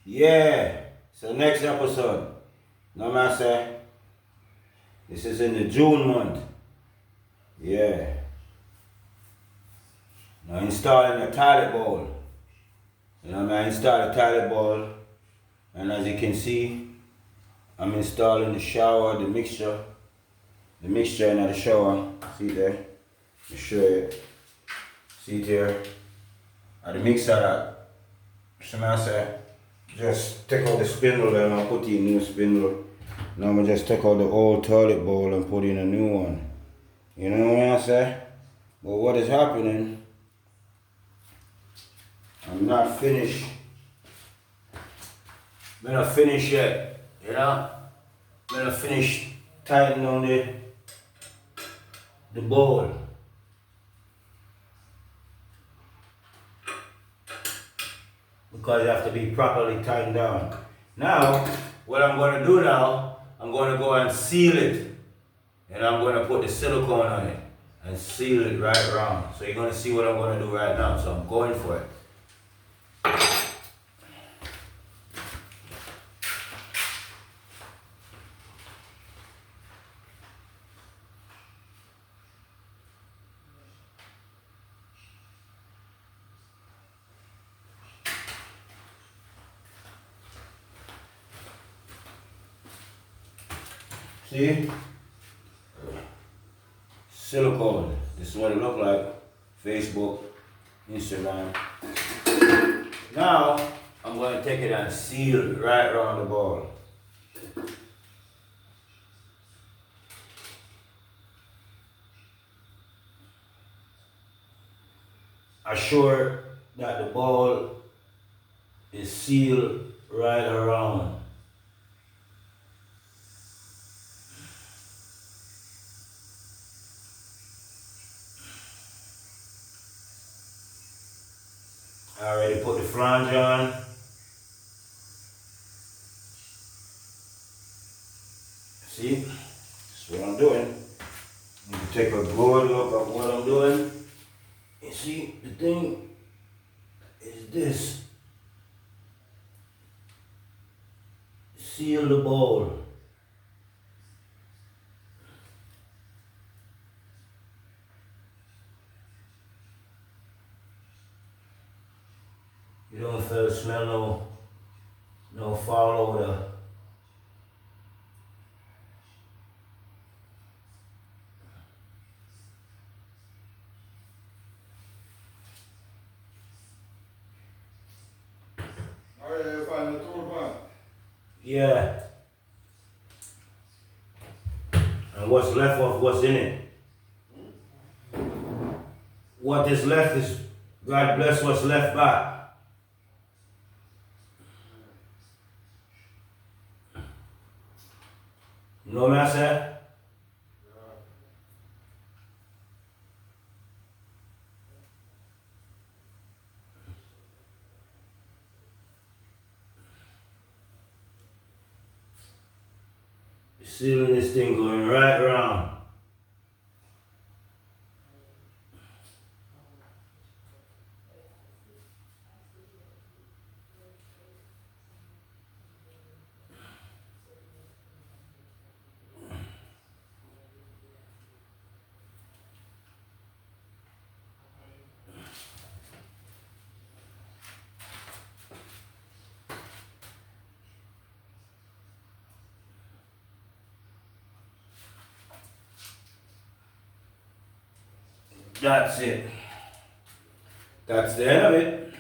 Yeah. So next episode. No man say. This is in the June month. Yeah. Now installing a toilet bowl. You know I install the toilet bowl, and as you can see, I'm installing the shower, the mixture in the shower. See there? Let me show you. See there? And the mixer that somebody say, just take out the spindle and I'll put in a new spindle. Now I'm gonna just take out the old toilet bowl and put in a new one. You know what I say? But what is happening, I'm not finished. I'm not finished yet, you know? I'm not finished tightening on the bowl. Because it has to be properly tightened down. Now, what I'm going to do now, I'm going to go and seal it. And I'm going to put the silicone on it and seal it right around. So you're going to see what I'm going to do right now. So I'm going for it. See? Silicone. This is what it look like. Facebook, Instagram. Now, I'm going to take it and seal it right around the ball. Assure that the ball is sealed right around. I already put the flange on. See? That's what I'm doing. You can take a good look at what I'm doing. You see, the thing is this. Seal the bowl. You don't feel smell no foul odor. Yeah. And what's left of what's in it? What is left is God bless what's left back. You know what I said? Sealing this thing going right around. That's it. That's the end of it.